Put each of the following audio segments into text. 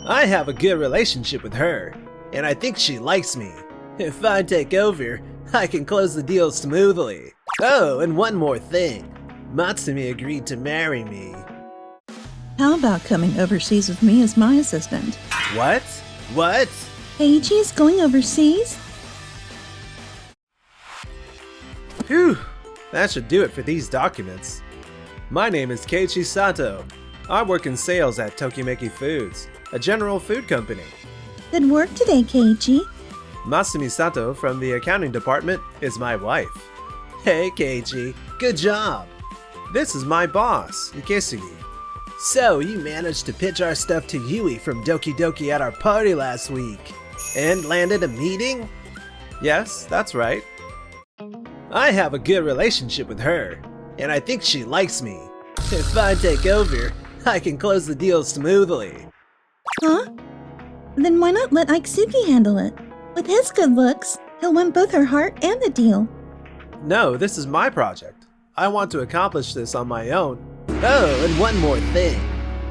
I have a good relationship with her, and I think she likes me. If I take over, I can close the deal smoothly. Oh, and one more thing. Matsumi agreed to marry me. How about coming overseas with me as my assistant? What? What? Keiichi is going overseas? Phew, that should do it for these documents. My name is Keiichi Sato. I work in sales at Tokimeki Foods, a general food company. Good work today, Keiichi. Masumi Sato from the accounting department is my wife. Hey Keiichi, good job! This is my boss, Ikesugi. So you managed to pitch our stuff to Yui from Doki Doki at our party last week, and landed a meeting? Yes, that's right. I have a good relationship with her, and I think she likes me. If I take over, I can close the deal smoothly. Huh? Then why not let Iketsuki handle it? With his good looks, he'll win both her heart and the deal. No, this is my project. I want to accomplish this on my own. Oh, and one more thing.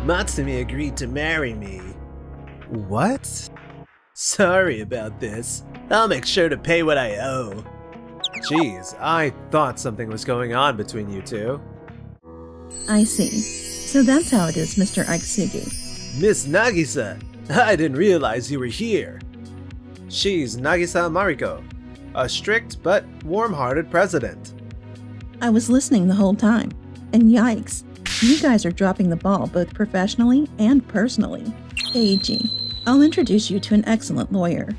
Matsumi agreed to marry me. What? Sorry about this. I'll make sure to pay what I owe. Jeez, I thought something was going on between you two. I see. So that's how it is, Mr. Iketsugi. Miss Nagisa, I didn't realize you were here. She's Nagisa Mariko, a strict but warm-hearted president. I was listening the whole time, and yikes, you guys are dropping the ball both professionally and personally. Keiichi, I'll introduce you to an excellent lawyer.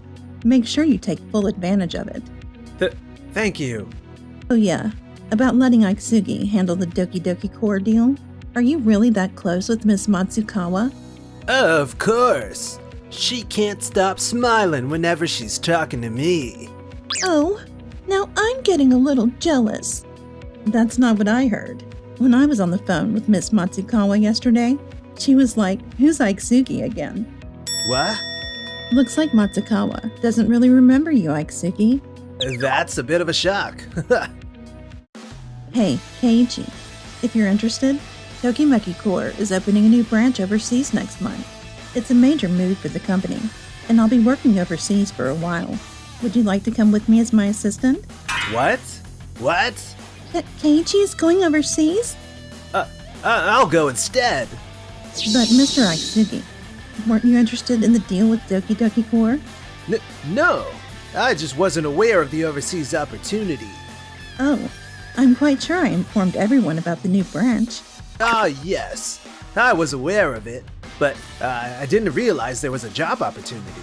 Make sure you take full advantage of it. Thank you. Oh yeah, about letting Iketsugi handle the Doki Doki Core deal? Are you really that close with Miss Matsukawa? Of course. She can't stop smiling whenever she's talking to me. Oh, now I'm getting a little jealous. That's not what I heard. When I was on the phone with Miss Matsukawa yesterday, she was like, "Who's Iketsugi again?" What? Looks like Matsukawa doesn't really remember you, Iketsugi. That's a bit of a shock. Hey, Keiichi, if you're interested, Tokimeki Core is opening a new branch overseas next month. It's a major move for the company, and I'll be working overseas for a while. Would you like to come with me as my assistant? What? What? Keiichi is going overseas? I'll go instead. But Mr. Iketsugi, weren't you interested in the deal with Doki Doki Core? No, I just wasn't aware of the overseas opportunity. Oh, I'm quite sure I informed everyone about the new branch. Ah, yes, I was aware of it, but I didn't realize there was a job opportunity.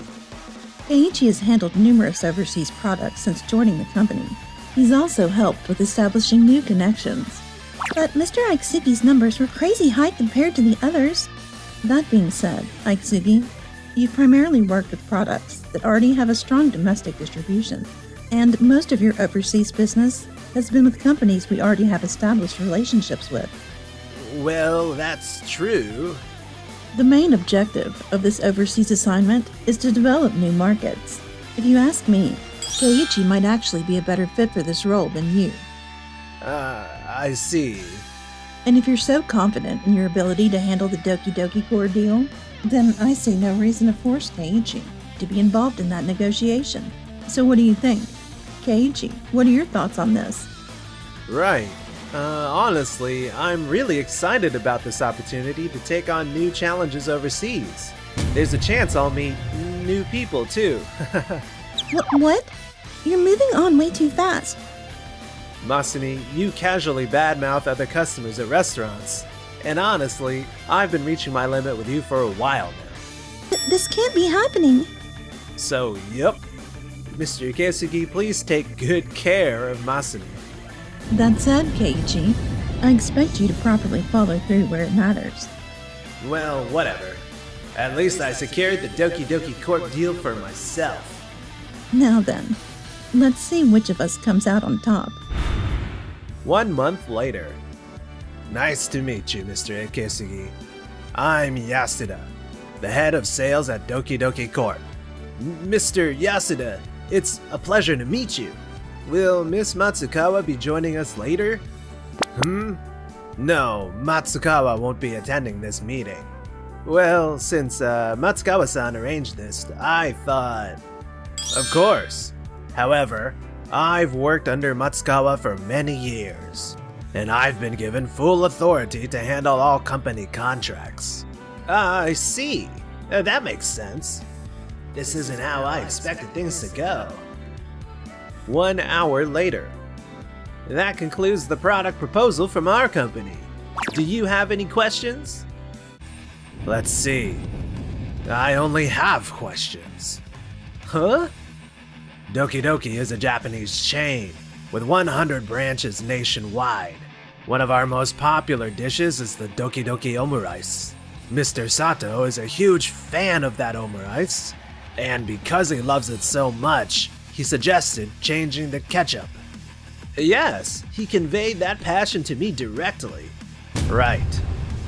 Keiichi has handled numerous overseas products since joining the company. He's also helped with establishing new connections. But Mr. Iketsugi's numbers were crazy high compared to the others. That being said, Iketsugi, you've primarily worked with products that already have a strong domestic distribution, and most of your overseas business has been with companies we already have established relationships with. Well, that's true. The main objective of this overseas assignment is to develop new markets. If you ask me, Keiichi might actually be a better fit for this role than you. I see. And if you're so confident in your ability to handle the Doki Doki Core deal, then I see no reason to force Keiichi to be involved in that negotiation. So what do you think? Keiichi, what are your thoughts on this? Right. Honestly, I'm really excited about this opportunity to take on new challenges overseas. There's a chance I'll meet new people too. What? You're moving on way too fast. Masumi, you casually badmouth other customers at restaurants. And honestly, I've been reaching my limit with you for a while now. This can't be happening. So, yep. Mr. Ikesugi, please take good care of Masumi. That said, Keiichi, I expect you to properly follow through where it matters. Well, whatever. At least I secured the Doki Doki Corp deal for myself. Now then, let's see which of us comes out on top. 1 month later. Nice to meet you, Mr. Ikesugi. I'm Yasuda, the head of sales at Doki Doki Corp. Mr. Yasuda, it's a pleasure to meet you. Will Miss Matsukawa be joining us later? No, Matsukawa won't be attending this meeting. Well, since Matsukawa-san arranged this, I thought... Of course. However, I've worked under Matsukawa for many years, and I've been given full authority to handle all company contracts. I see. That makes sense. This isn't how I expected things to go. 1 hour later. That concludes the product proposal from our company. Do you have any questions? Let's see. I only have questions. Huh? Doki Doki is a Japanese chain with 100 branches nationwide. One of our most popular dishes is the Doki Doki Omurice. Mr. Sato is a huge fan of that omurice, and because he loves it so much, he suggested changing the ketchup. Yes, he conveyed that passion to me directly. Right.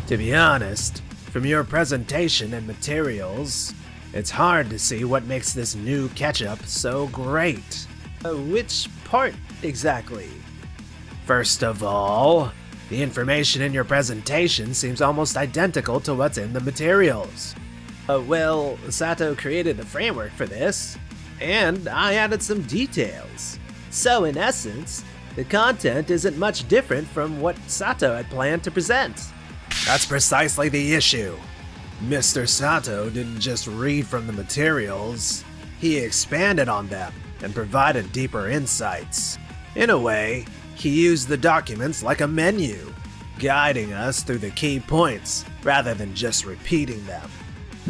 To be honest, from your presentation and materials, it's hard to see what makes this new ketchup so great. Which part exactly? First of all, the information in your presentation seems almost identical to what's in the materials. Well, Sato created the framework for this, and I added some details. So in essence, the content isn't much different from what Sato had planned to present. That's precisely the issue. Mr. Sato didn't just read from the materials, he expanded on them and provided deeper insights. In a way, he used the documents like a menu, guiding us through the key points rather than just repeating them.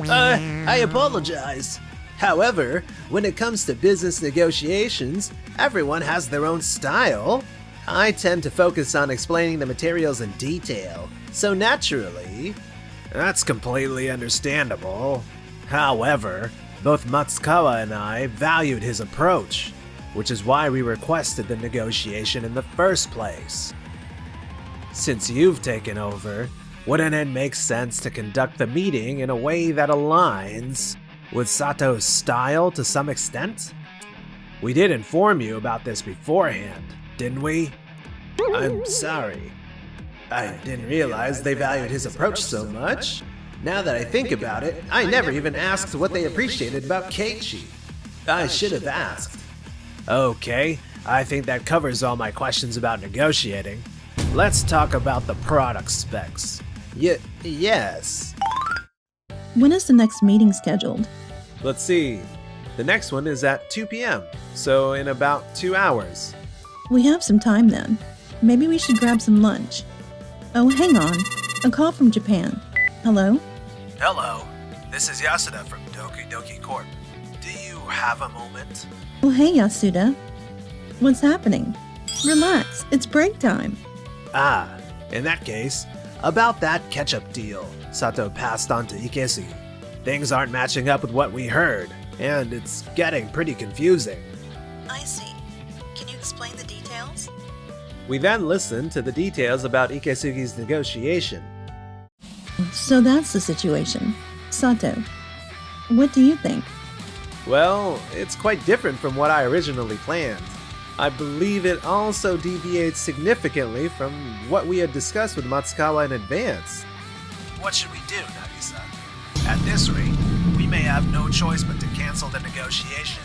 I apologize. However, when it comes to business negotiations, everyone has their own style. I tend to focus on explaining the materials in detail, so naturally... That's completely understandable. However, both Matsukawa and I valued his approach, which is why we requested the negotiation in the first place. Since you've taken over, wouldn't it make sense to conduct the meeting in a way that aligns with Sato's style to some extent? We did inform you about this beforehand, didn't we? I'm sorry. I didn't realize they valued his approach so much. Now that I think about it, I never even asked what they appreciated about Keiichi. I should have asked. Okay, I think that covers all my questions about negotiating. Let's talk about the product specs. Yes. When is the next meeting scheduled? Let's see. The next one is at 2 p.m., so in about 2 hours. We have some time then. Maybe we should grab some lunch. Oh, hang on. A call from Japan. Hello? Hello. This is Yasuda from Doki Doki Corp. Do you have a moment? Oh, hey, Yasuda. What's happening? Relax. It's break time. Ah, in that case, about that ketchup deal Sato passed on to Ikesugi. Things aren't matching up with what we heard, and it's getting pretty confusing. I see. Can you explain the details? We then listened to the details about Ikesugi's negotiation. So that's the situation. Sato, what do you think? Well, it's quite different from what I originally planned. I believe it also deviates significantly from what we had discussed with Matsukawa in advance. What should we do, Nagisa? At this rate, we may have no choice but to cancel the negotiation.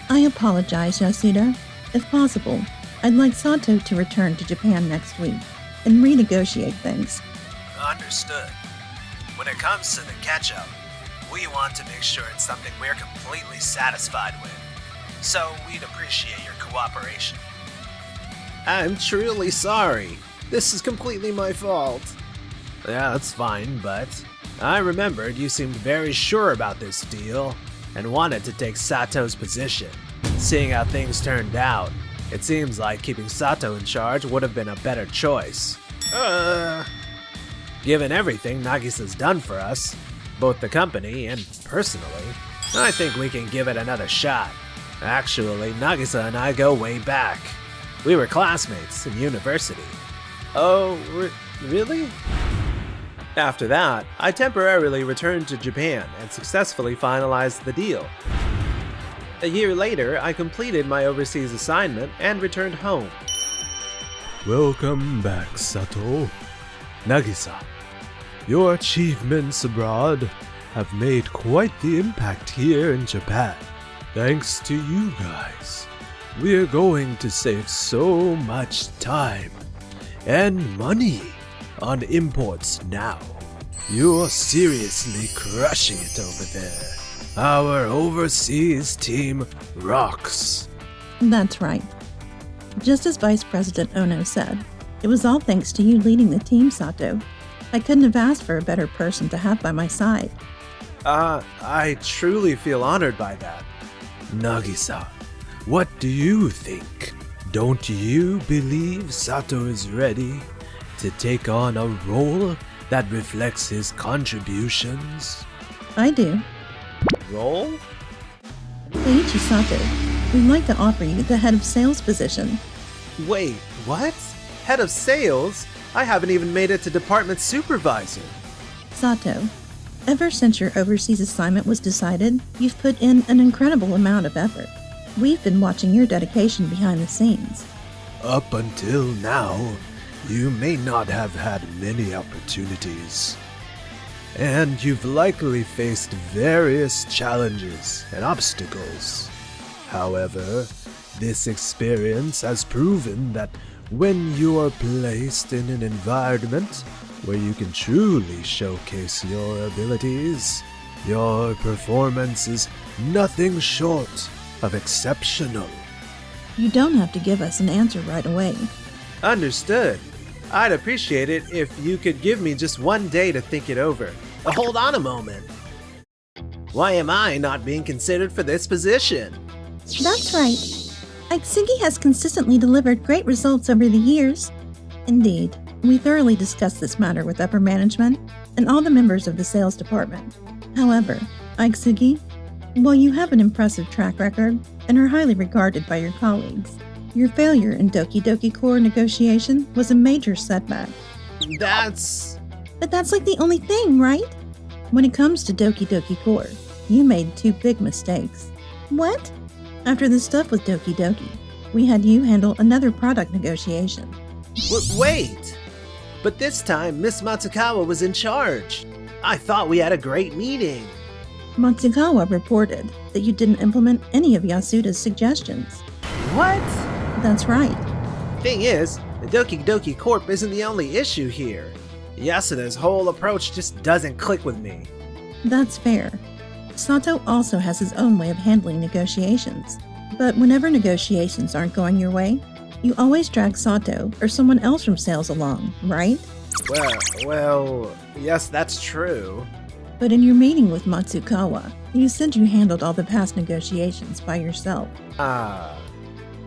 I apologize, Yasuda. If possible, I'd like Sato to return to Japan next week and renegotiate things. Understood. When it comes to the ketchup, we want to make sure it's something we're completely satisfied with. So we'd appreciate your cooperation. I'm truly sorry. This is completely my fault. Yeah, that's fine, but I remembered you seemed very sure about this deal and wanted to take Sato's position. Seeing how things turned out, it seems like keeping Sato in charge would have been a better choice. Given everything Nagisa's done for us, both the company and personally, I think we can give it another shot. Actually, Nagisa and I go way back. We were classmates in university. Oh, really? After that, I temporarily returned to Japan and successfully finalized the deal. A year later, I completed my overseas assignment and returned home. Welcome back, Sato. Nagisa. Your achievements abroad have made quite the impact here in Japan. Thanks to you guys, we're going to save so much time and money on imports now. You're seriously crushing it over there. Our overseas team rocks. That's right. Just as Vice President Ono said, it was all thanks to you leading the team, Sato. I couldn't have asked for a better person to have by my side. I truly feel honored by that. Nagisa, what do you think? Don't you believe Sato is ready to take on a role that reflects his contributions? I do. Role? Eiichi Sato, we'd like to offer you the head of sales position. Wait, what? Head of sales? I haven't even made it to department supervisor. Sato, ever since your overseas assignment was decided, you've put in an incredible amount of effort. We've been watching your dedication behind the scenes. Up until now, you may not have had many opportunities. And you've likely faced various challenges and obstacles. However, this experience has proven that when you are placed in an environment where you can truly showcase your abilities, your performance is nothing short of exceptional. You don't have to give us an answer right away. Understood. I'd appreciate it if you could give me just one day to think it over. Hold on a moment. Why am I not being considered for this position? That's right. Iksugi has consistently delivered great results over the years. Indeed, we thoroughly discussed this matter with upper management and all the members of the sales department. However, Iksugi, while you have an impressive track record and are highly regarded by your colleagues, your failure in Doki Doki Core negotiation was a major setback. But that's like the only thing, right? When it comes to Doki Doki Core, you made two big mistakes. What? After the stuff with Doki Doki, we had you handle another product negotiation. Wait! But this time, Miss Matsukawa was in charge. I thought we had a great meeting. Matsukawa reported that you didn't implement any of Yasuda's suggestions. What? That's right. Thing is, the Doki Doki Corp isn't the only issue here. Yasuda's whole approach just doesn't click with me. That's fair. Sato also has his own way of handling negotiations. But whenever negotiations aren't going your way, you always drag Sato or someone else from sales along, right? Well, yes, that's true. But in your meeting with Matsukawa, you said you handled all the past negotiations by yourself.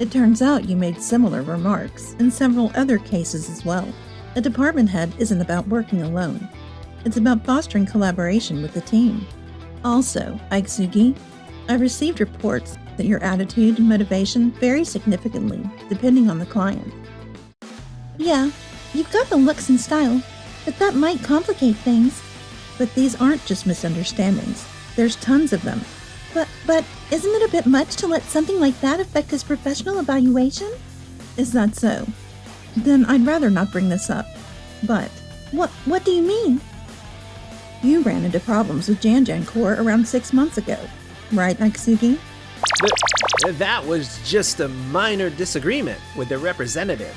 It turns out you made similar remarks in several other cases as well. A department head isn't about working alone. It's about fostering collaboration with the team. Also, Iksugi, I've received reports that your attitude and motivation vary significantly depending on the client. Yeah, you've got the looks and style, but that might complicate things. But these aren't just misunderstandings. There's tons of them. But isn't it a bit much to let something like that affect his professional evaluation? Is that so? Then I'd rather not bring this up. But what do you mean? You ran into problems with Janjan Core around 6 months ago, right, Iksugi? That was just a minor disagreement with the representative.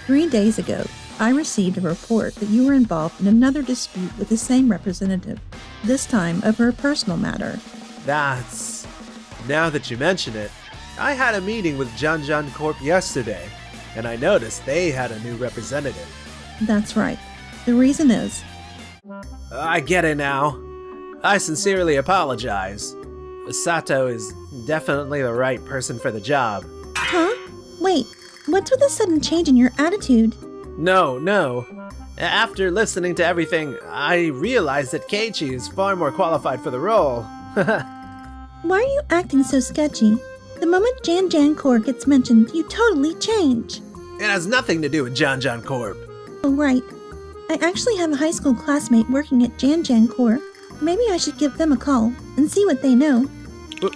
3 days ago, I received a report that you were involved in another dispute with the same representative, this time over a personal matter. Now that you mention it, I had a meeting with Janjan Corp yesterday, and I noticed they had a new representative. That's right. The reason is... I get it now. I sincerely apologize. Sato is definitely the right person for the job. Huh? Wait, what's with the sudden change in your attitude? No. After listening to everything, I realized that Keiichi is far more qualified for the role. Why are you acting so sketchy? The moment Janjan Corp gets mentioned, you totally change. It has nothing to do with Janjan Corp. Oh, right. I actually have a high school classmate working at Janjan Corp. Maybe I should give them a call and see what they know.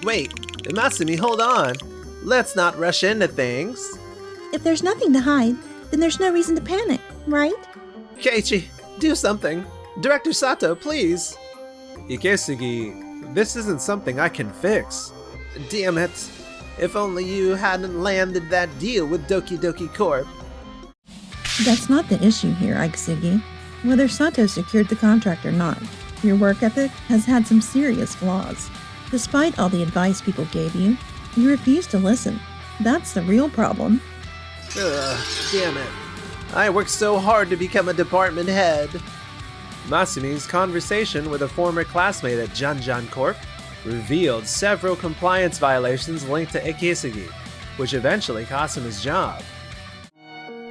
Wait, Masumi, hold on. Let's not rush into things. If there's nothing to hide, then there's no reason to panic, right? Keiichi, do something. Director Sato, please! Ikesugi, this isn't something I can fix. Damn it. If only you hadn't landed that deal with Doki Doki Corp. That's not the issue here, Ikisugi. Whether Sato secured the contract or not, your work ethic has had some serious flaws. Despite all the advice people gave you, you refused to listen. That's the real problem. Ugh, damn it. I worked so hard to become a department head. Masumi's conversation with a former classmate at Janjan Corp revealed several compliance violations linked to Ikesugi, which eventually cost him his job.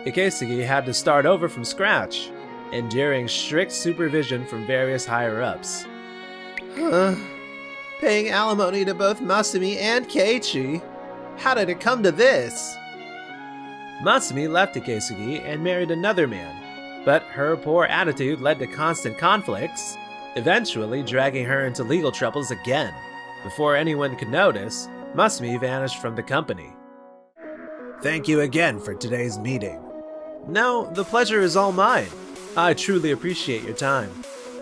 Ikesugi had to start over from scratch, enduring strict supervision from various higher-ups. Paying alimony to both Masumi and Keiichi? How did it come to this? Masumi left Ikesugi and married another man, but her poor attitude led to constant conflicts, eventually dragging her into legal troubles again. Before anyone could notice, Masumi vanished from the company. Thank you again for today's meeting. No, the pleasure is all mine. I truly appreciate your time.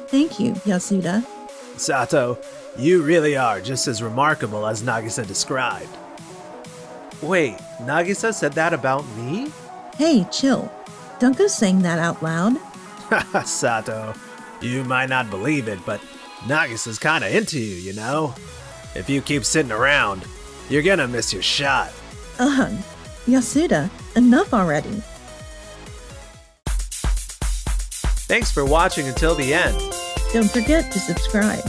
Thank you, Yasuda. Sato, you really are just as remarkable as Nagisa described. Wait, Nagisa said that about me? Hey, chill. Don't go saying that out loud. Haha, Sato, you might not believe it, but Nagisa's kinda into you, you know? If you keep sitting around, you're gonna miss your shot. Ugh. Yasuda, enough already. Thanks for watching until the end. Don't forget to subscribe.